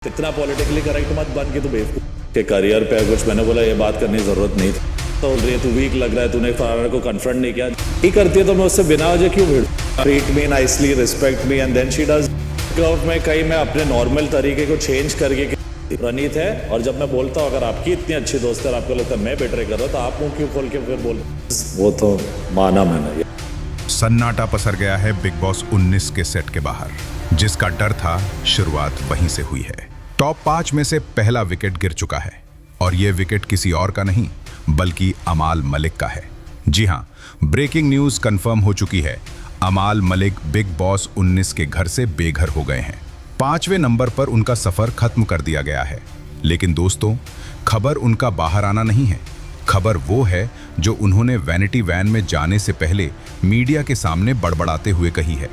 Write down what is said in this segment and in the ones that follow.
इतना politically correct मत बन के तू बेवकूफ के करियर पे कुछ। मैंने बोला ये बात करने की जरूरत नहीं थी। तो बोल रही है तू वीक लग रहा है, तूने फलाना को कन्फ्रंट नहीं किया। ही करती है तो मैं उससे बिना वजह क्यों भिड़ूं? Treat me nicely, respect me and then she does. में कहीं मैं अपने नॉर्मल तरीके को चेंज करके प्रणीत है। और जब मैं बोलता हूँ अगर आपकी इतनी अच्छी दोस्त है और आपको लगता है मैं बेटरे कर रहा हूँ तो आप मुंह क्यों खोल के फिर बोल, वो तो माना मैंने। सन्नाटा पसर गया है बिग बॉस 19 के सेट के बाहर। जिसका डर था शुरुआत वहीं से हुई है। टॉप 5 में से पहला विकेट गिर चुका है और यह विकेट किसी और का नहीं बल्कि अमाल मलिक का है। जी हां, ब्रेकिंग न्यूज कंफर्म हो चुकी है। अमाल मलिक बिग बॉस 19 के घर से बेघर हो गए हैं। 5वें नंबर पर उनका सफर खत्म कर दिया गया है। लेकिन दोस्तों, खबर उनका बाहर आना नहीं है। खबर वो है जो उन्होंने वैनिटी वैन में जाने से पहले मीडिया के सामने बड़बड़ाते हुए कही है।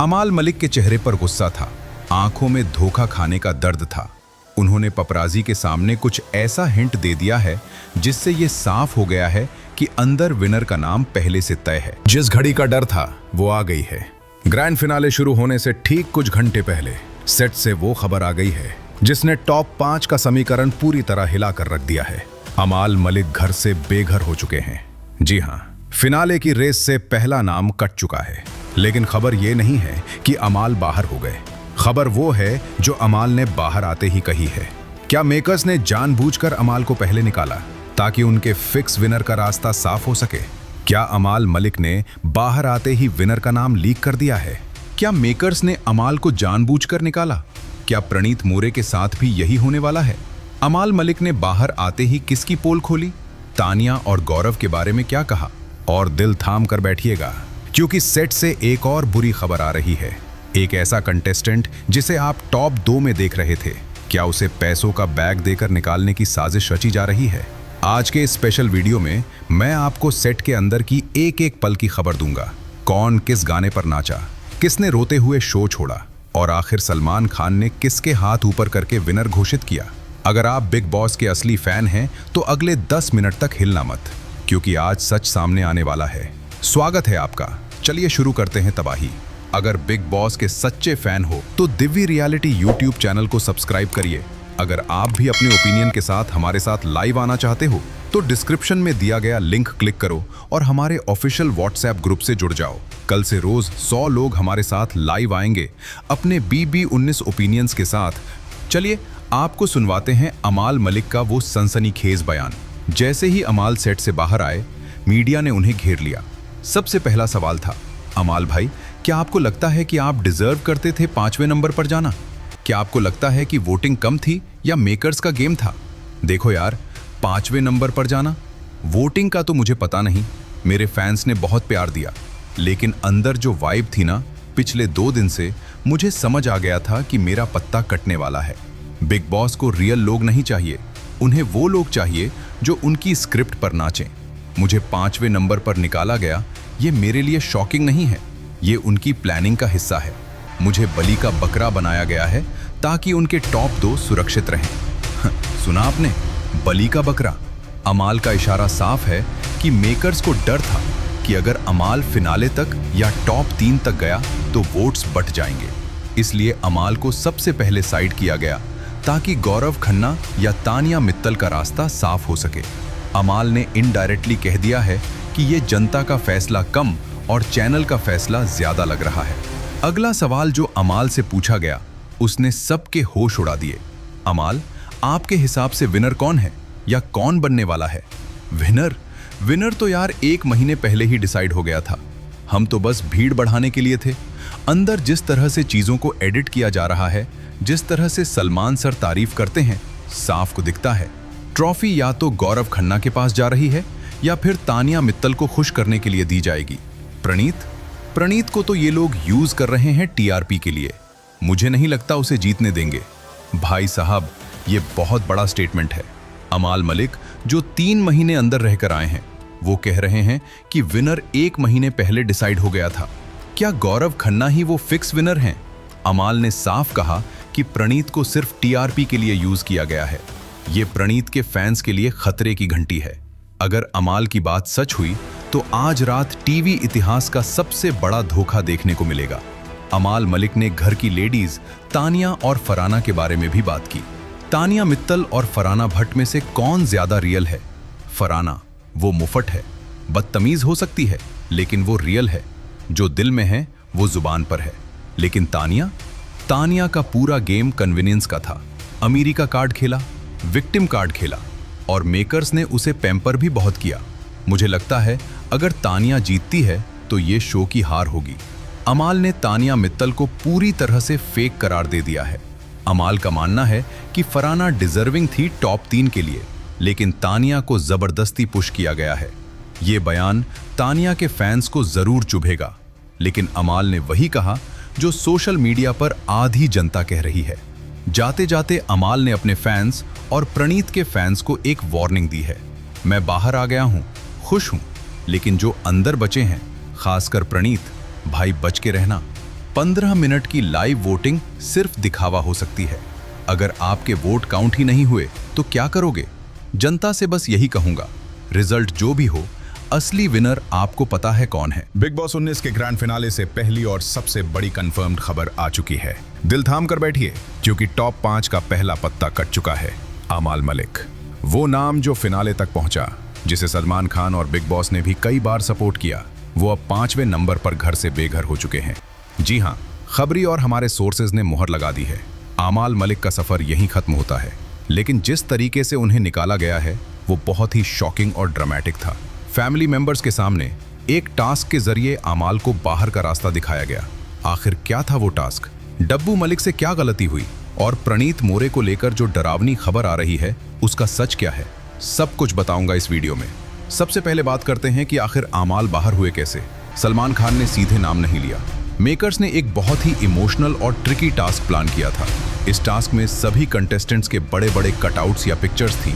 अमाल मलिक के चेहरे पर गुस्सा था, आंखों में धोखा खाने का दर्द था। उन्होंने पपराजी के सामने कुछ ऐसा हिंट दे दिया है जिससे ये साफ हो गया है कि अंदर विनर का नाम पहले से तय है। जिस घड़ी का डर था वो आ गई है। ग्रैंड फिनाले शुरू होने से ठीक कुछ घंटे पहले सेट से वो खबर आ गई है जिसने टॉप 5 का समीकरण पूरी तरह हिला कर रख दिया है। अमाल मलिक घर से बेघर हो चुके हैं। जी हां, फिनाले की रेस से पहला नाम कट चुका है। लेकिन खबर ये नहीं है कि अमाल बाहर हो गए। खबर वो है जो अमाल ने बाहर आते ही कही है। क्या मेकर्स ने जानबूझकर अमाल को पहले निकाला ताकि उनके फिक्स विनर का रास्ता साफ हो सके? क्या अमाल मलिक ने बाहर आते ही विनर का नाम लीक कर दिया है? क्या मेकर्स ने अमाल को जानबूझकर निकाला? क्या प्रणीत मोरे के साथ भी यही होने वाला है? अमाल मलिक ने बाहर आते ही किसकी पोल खोली? तानिया और गौरव के बारे में क्या कहा? और दिल थाम कर बैठिएगा क्योंकि सेट से एक और बुरी खबर आ रही है। एक ऐसा कंटेस्टेंट जिसे आप टॉप 2 में देख रहे थे, क्या उसे पैसों का बैग देकर निकालने की साजिश रची जा रही है? आज के इस स्पेशल वीडियो में मैं आपको सेट के अंदर की एक एक पल की खबर दूंगा। कौन किस गाने पर नाचा, किसने रोते हुए शो छोड़ा और आखिर सलमान खान ने किसके हाथ ऊपर करके विनर घोषित किया। अगर आप बिग बॉस के असली फैन हैं तो अगले 10 मिनट तक हिलना मत, क्योंकि आज सच सामने आने वाला है। स्वागत है आपका। चलिए शुरू करते हैं तबाही। अगर बिग बॉस के सच्चे फैन हो तो दिव्य रियलिटी यूट्यूब चैनल को सब्सक्राइब करिए। अगर आप भी अपने ओपिनियन के साथ हमारे साथ लाइव आना चाहते हो तो डिस्क्रिप्शन में दिया गया लिंक क्लिक करो और हमारे ऑफिशियल व्हाट्सएप ग्रुप से जुड़ जाओ। कल से रोज 100 लोग हमारे साथ लाइव आएंगे अपने BB19 ओपिनियंस के साथ। चलिए आपको सुनवाते हैं अमाल मलिक का वो सनसनीखेज बयान। जैसे ही अमाल सेट से बाहर आए, मीडिया ने उन्हें घेर लिया। सबसे पहला सवाल था, अमाल भाई, क्या आपको लगता है कि आप डिजर्व करते थे 5वें नंबर पर जाना? क्या आपको लगता है कि वोटिंग कम थी या मेकर्स का गेम था? देखो यार, 5वें नंबर पर जाना, वोटिंग का तो मुझे पता नहीं, मेरे फैंस ने बहुत प्यार दिया, लेकिन अंदर जो वाइब थी ना, पिछले 2 दिन से मुझे समझ आ गया था कि मेरा पत्ता कटने वाला है। बिग बॉस को रियल लोग नहीं चाहिए, उन्हें वो लोग चाहिए जो उनकी स्क्रिप्ट पर नाचें। मुझे 5वें नंबर पर निकाला गया, ये मेरे लिए शॉकिंग नहीं है, ये उनकी प्लानिंग का हिस्सा है। मुझे बलि का बकरा बनाया गया है ताकि उनके टॉप 2 सुरक्षित रहें। सुना आपने, बलि का बकरा? अमाल का इशारा साफ है कि मेकर्स को डर था कि अगर अमाल फिनाले तक या टॉप 3 तक गया तो वोट्स बट जाएंगे। इसलिए अमाल को सबसे पहले साइड किया गया ताकि गौरव खन्ना या तानिया मित्तल का रास्ता साफ हो सके। अमाल ने इनडायरेक्टली कह दिया है कि ये जनता का फैसला कम और चैनल का फैसला ज्यादा लग रहा है। अगला सवाल जो अमाल से पूछा गया, उसने सबके होश उड़ा दिए। अमाल, आपके हिसाब से विनर कौन है या कौन बनने वाला है? विनर तो यार 1 महीने पहले ही डिसाइड हो गया था। हम तो बस भीड़ बढ़ाने के लिए थे। अंदर जिस तरह से चीजों को एडिट किया जा रहा है, जिस तरह से सलमान सर तारीफ करते हैं, साफ को दिखता है ट्रॉफी या तो गौरव खन्ना के पास जा रही है या फिर तानिया मित्तल को खुश करने के लिए दी जाएगी। प्रणीत को तो ये लोग यूज कर रहे हैं TRP के लिए। मुझे नहीं लगता उसे जीतने देंगे। भाई साहब, ये बहुत बड़ा स्टेटमेंट है। अमाल मलिक जो 3 महीने अंदर रहकर आए हैं, वो कह रहे हैं कि विनर 1 महीने पहले डिसाइड हो गया था। क्या गौरव खन्ना ही वो फिक्स विनर हैं? अमाल ने साफ कहा कि प्रणीत को सिर्फ TRP के लिए यूज किया गया है। ये प्रणीत के फैंस के लिए खतरे की घंटी है। अगर अमाल की बात सच हुई तो आज रात टीवी इतिहास का सबसे बड़ा धोखा देखने को मिलेगा। अमाल मलिक ने घर की लेडीज तानिया और फराना के बारे में भी बात की। तानिया मित्तल और फराना भट्ट में से कौन ज्यादा रियल है? फराना वो मुफट है, बदतमीज हो सकती है लेकिन वो रियल है, जो दिल में है वो जुबान पर है। लेकिन तानिया का पूरा गेम कन्वीनियंस का था। अमीरी का कार्ड खेला, विक्टिम कार्ड खेला और मेकर्स ने उसे पैम्पर भी बहुत किया। मुझे लगता है अगर तानिया जीतती है तो ये शो की हार होगी। अमाल ने तानिया मित्तल को पूरी तरह से फेक करार दे दिया है। अमाल का मानना है कि फराना डिजर्विंग थी टॉप 3 के लिए, लेकिन तानिया को जबरदस्ती पुश किया गया है। ये बयान तानिया के फैंस को जरूर चुभेगा, लेकिन अमाल ने वही कहा जो सोशल मीडिया पर आधी जनता कह रही है। जाते जाते अमाल ने अपने फैंस और प्रणीत के फैंस को एक वार्निंग दी है। मैं बाहर आ गया हूं, खुश हूं, लेकिन जो अंदर बचे हैं, खासकर प्रणीत भाई, बच के रहना। 15 मिनट की लाइव वोटिंग सिर्फ दिखावा हो सकती है। अगर आपके वोट काउंट ही नहीं हुए तो क्या करोगे? जनता से बस यही कहूंगा, रिजल्ट जो भी हो, असली विनर आपको पता है कौन है। बिग बॉस 19 के ग्रैंड फिनाले से पहली और सबसे बड़ी कंफर्म्ड खबर आ चुकी है। दिल थाम कर बैठिए, क्योंकि टॉप 5 का पहला पत्ता कट चुका है। अमाल मलिक, वो नाम जो फिनाले तक पहुंचा, जिसे सलमान खान और बिग बॉस ने भी कई बार सपोर्ट किया, वो अब 5वें नंबर पर घर से बेघर हो चुके हैं। जी हाँ, खबरी और हमारे सोर्सेज ने मोहर लगा दी है। अमाल मलिक का सफर यहीं खत्म होता है, लेकिन जिस तरीके से उन्हें निकाला गया है वो बहुत ही शॉकिंग और ड्रामेटिक था। फैमिली मेंबर्स के सामने एक टास्क के जरिए अमाल को बाहर का रास्ता दिखाया गया। आखिर क्या था वो टास्क? डब्बू मलिक से क्या गलती हुई? और प्रणीत मोरे को लेकर जो डरावनी खबर आ रही है, उसका सच क्या है? सब कुछ बताऊंगा इस वीडियो में। सबसे पहले बात करते हैं कि आखिर अमाल बाहर हुए कैसे। सलमान खान ने सीधे नाम नहीं लिया। मेकर्स ने एक बहुत ही इमोशनल और ट्रिकी टास्क प्लान किया था। इस टास्क में सभी कंटेस्टेंट्स के बड़े बड़े कटआउट्स या पिक्चर्स थी,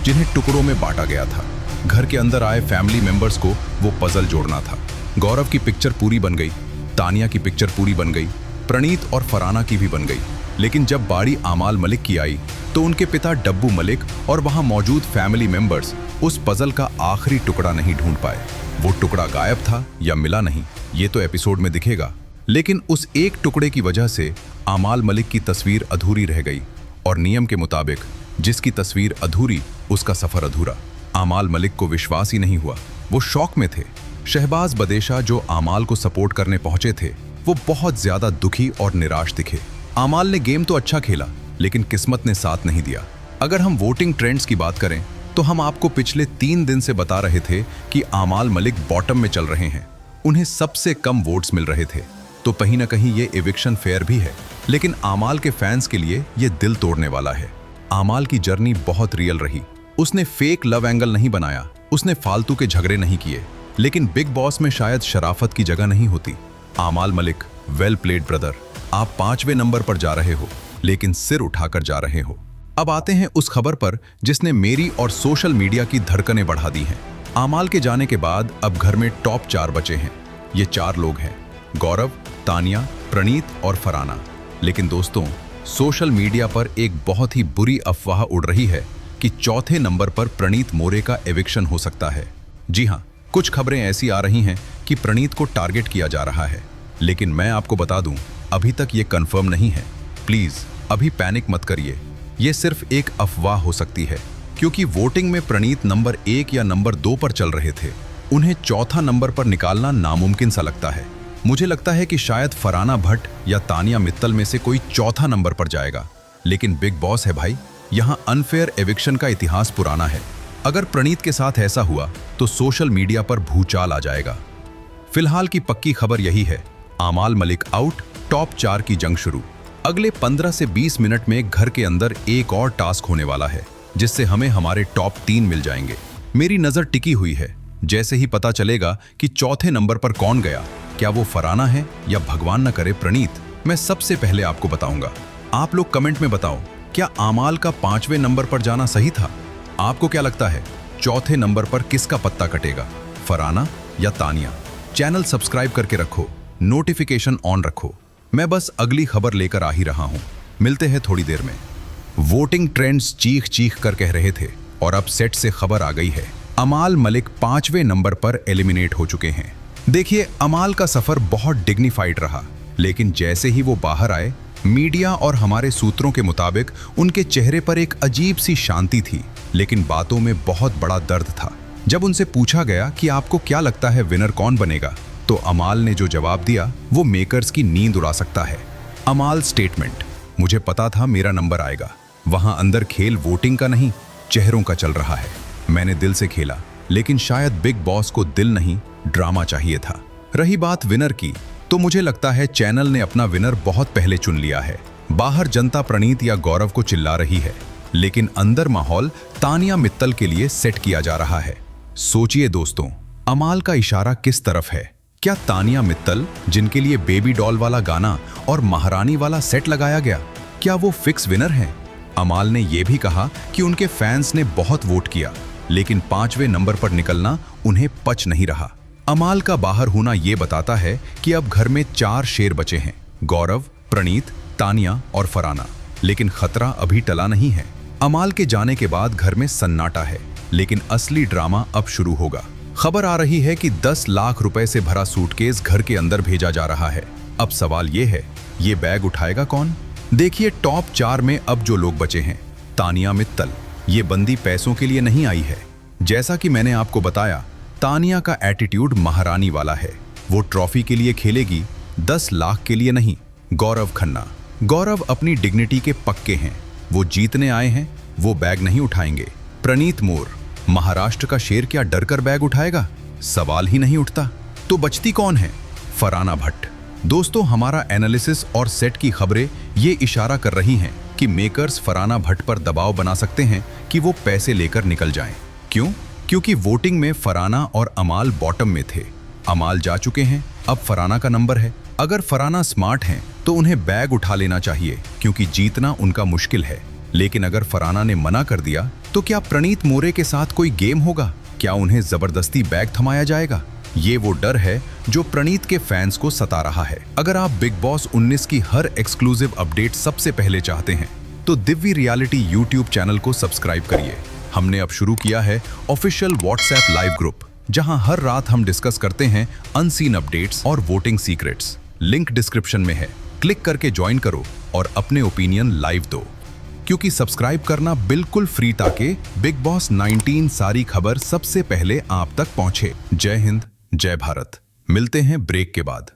जिन्हें टुकड़ों में बांटा गया था। घर के अंदर आए फैमिली मेंबर्स को वो पजल जोड़ना था। गौरव की पिक्चर पूरी बन गई, तानिया की पिक्चर पूरी बन गई, प्रणीत और फराना की भी बन गई। लेकिन जब बारी अमाल मलिक की आई तो उनके पिता डब्बू मलिक और वहां मौजूद फैमिली मेंबर्स उस पजल का आखिरी टुकड़ा नहीं ढूंढ पाए। वो टुकड़ा गायब था या मिला नहीं, ये तो एपिसोड में दिखेगा। लेकिन उस एक टुकड़े की वजह से अमाल मलिक की तस्वीर अधूरी रह गई, और नियम के मुताबिक जिसकी तस्वीर अधूरी, उसका सफर अधूरा। अमाल मलिक को विश्वास ही नहीं हुआ, वो शॉक में थे। शहबाज बदेशा जो अमाल को सपोर्ट करने पहुंचे थे, वो बहुत ज्यादा दुखी और निराश दिखे। अमाल ने गेम तो अच्छा खेला, लेकिन किस्मत ने साथ नहीं दिया। अगर हम वोटिंग ट्रेंड्स की बात करें तो हम आपको पिछले 3 दिन से बता रहे थे कि अमाल मलिक बॉटम में चल रहे हैं। उन्हें सबसे कम वोट्स मिल रहे थे, तो कहीं ना कहीं ये एविक्शन फेयर भी है। लेकिन अमाल के फैंस के लिए ये दिल तोड़ने वाला है। अमाल की जर्नी बहुत रियल रही। उसने फेक लव एंगल नहीं बनाया, उसने फालतू के झगड़े नहीं किए। लेकिन बिग बॉस में शायद शराफत की जगह नहीं होती। अमाल मलिक, वेल प्लेड ब्रदर। आप 5वें नंबर पर जा रहे हो, लेकिन सिर उठाकर जा रहे हो। अब आते हैं उस खबर पर जिसने मेरी और सोशल मीडिया की धड़कनें बढ़ा दी हैं। अमाल के जाने के बाद अब घर में टॉप 4 बचे हैं। ये 4 लोग हैं, गौरव, तानिया, प्रणीत और फराना। लेकिन दोस्तों, सोशल मीडिया पर एक बहुत ही बुरी अफवाह उड़ रही है कि 4थे नंबर पर प्रणीत मोरे का एविक्शन हो सकता है। जी हाँ, कुछ खबरें ऐसी आ रही हैं कि प्रणीत को टारगेट किया जा रहा है। लेकिन मैं आपको बता दूं, अभी तक ये कंफर्म नहीं है। प्लीज अभी पैनिक मत करिए, ये सिर्फ एक अफवाह हो सकती है, क्योंकि वोटिंग में प्रणीत नंबर 1 या नंबर 2 पर चल रहे थे। उन्हें 4था नंबर पर निकालना नामुमकिन सा लगता है। मुझे लगता है कि शायद फराना भट्ट या तानिया मित्तल में से कोई 4था नंबर पर जाएगा। लेकिन बिग बॉस है भाई, यहाँ अनफेयर एविक्शन का इतिहास पुराना है। अगर प्रणीत के साथ ऐसा हुआ तो सोशल मीडिया पर भूचाल आ जाएगा। फिलहाल की पक्की खबर यही है, अमाल मलिक आउट, टॉप 4 की जंग शुरू। अगले 15 से 20 मिनट में घर के अंदर एक और टास्क होने वाला है, जिससे हमें हमारे टॉप 3 मिल जाएंगे। मेरी नजर टिकी हुई है। जैसे ही पता चलेगा कि 4थे नंबर पर कौन गया, क्या वो फराना है या भगवान न करे प्रणीत, मैं सबसे पहले आपको बताऊंगा। आप लोग कमेंट में बताओ, क्या अमाल का 5वें नंबर पर जाना सही था? आपको क्या लगता है 4थे नंबर पर किसका पत्ता कटेगा, फराना या तानिया? चैनल सब्सक्राइब करके रखो, नोटिफिकेशन ऑन रखो। मैं बस अगली खबर लेकर आ ही रहा हूं। मिलते हैं थोड़ी देर में। वोटिंग ट्रेंड्स चीख चीख कर कह रहे थे, और अब सेट से खबर आ गई है, अमाल मलिक 5वें नंबर पर एलिमिनेट हो चुके हैं। देखिए, अमाल का सफर बहुत डिग्निफाइड रहा। लेकिन जैसे ही वो बाहर आए, मीडिया और हमारे सूत्रों के मुताबिक उनके चेहरे पर एक अजीब सी शांति थी, लेकिन बातों में बहुत बड़ा दर्द था। जब उनसे पूछा गया कि आपको क्या लगता है विनर कौन बनेगा, तो अमाल ने जो जवाब दिया वो मेकर्स की नींद उड़ा सकता है। अमाल स्टेटमेंट, मुझे पता था मेरा नंबर आएगा। वहां अंदर खेल वोटिंग का नहीं, चेहरों का चल रहा है। मैंने दिल से खेला, लेकिन शायद बिग बॉस को दिल नहीं, ड्रामा चाहिए था। रही बात विनर की, तो मुझे लगता है चैनल ने अपना विनर बहुत पहले चुन लिया है। बाहर जनता प्रणीत या गौरव को चिल्ला रही है, लेकिन अंदर माहौल तानिया मित्तल के लिए सेट किया जा रहा है। सोचिए दोस्तों, अमाल का इशारा किस तरफ है? क्या तानिया मित्तल, जिनके लिए बेबी डॉल वाला गाना और महारानी वाला सेट लगाया गया, क्या वो फिक्स विनर हैं? अमाल ने यह भी कहा कि उनके फैंस ने बहुत वोट किया, लेकिन 5वें नंबर पर निकलना उन्हें पच नहीं रहा। अमाल का बाहर होना यह बताता है कि अब घर में 4 शेर बचे हैं, गौरव, प्रणीत, तानिया और फराना। लेकिन खतरा अभी टला नहीं है। अमाल के जाने के बाद घर में सन्नाटा है, लेकिन असली ड्रामा अब शुरू होगा। खबर आ रही है कि 10 लाख रुपए से भरा सूटकेस घर के अंदर भेजा जा रहा है। अब सवाल यह है, ये बैग उठाएगा कौन? देखिए, टॉप 4 में अब जो लोग बचे हैं, तानिया मित्तल। ये बंदी पैसों के लिए नहीं आई है। जैसा कि मैंने आपको बताया, तानिया का एटीट्यूड महारानी वाला है। वो ट्रॉफी के लिए खेलेगी, 10 लाख के लिए नहीं। गौरव खन्ना, गौरव अपनी डिग्निटी के पक्के हैं। वो जीतने आए हैं, वो बैग नहीं उठाएंगे। प्रणीत मोर, महाराष्ट्र का शेर, क्या डर कर बैग उठाएगा? सवाल ही नहीं उठता। तो बचती कौन है? फराना भट्ट। दोस्तों, हमारा एनालिसिस और सेट की खबरें ये इशारा कर रही हैं कि मेकर्स फराना भट्ट पर दबाव बना सकते हैं कि वो पैसे लेकर निकल जाएं। क्यों? क्योंकि वोटिंग में फराना और अमाल बॉटम में थे। अमाल जा चुके हैं, अब फराना का नंबर है। अगर फराना स्मार्ट हैं तो उन्हें बैग उठा लेना चाहिए, क्योंकि जीतना उनका मुश्किल है। लेकिन अगर फराना ने मना कर दिया तो क्या प्रणीत मोरे के साथ कोई गेम होगा? क्या उन्हें जबरदस्ती बैग थमाया जाएगा? ये वो डर है जो प्रणीत के फैंस को सता रहा है। अगर आप बिग बॉस 19 की हर एक्सक्लूसिव अपडेट सबसे पहले चाहते हैं तो दिव्य रियलिटी यूट्यूब चैनल को सब्सक्राइब करिए। हमने अब शुरू किया है ऑफिशियल व्हाट्सएप लाइव ग्रुप, जहां हर रात हम डिस्कस करते हैं अनसीन अपडेट्स और वोटिंग सीक्रेट्स। लिंक डिस्क्रिप्शन में है, क्लिक करके ज्वाइन करो और अपने ओपिनियन लाइव दो, क्योंकि सब्सक्राइब करना बिल्कुल फ्री, ताकि बिग बॉस 19 सारी खबर सबसे पहले आप तक पहुंचे। जय हिंद, जय भारत। मिलते हैं ब्रेक के बाद।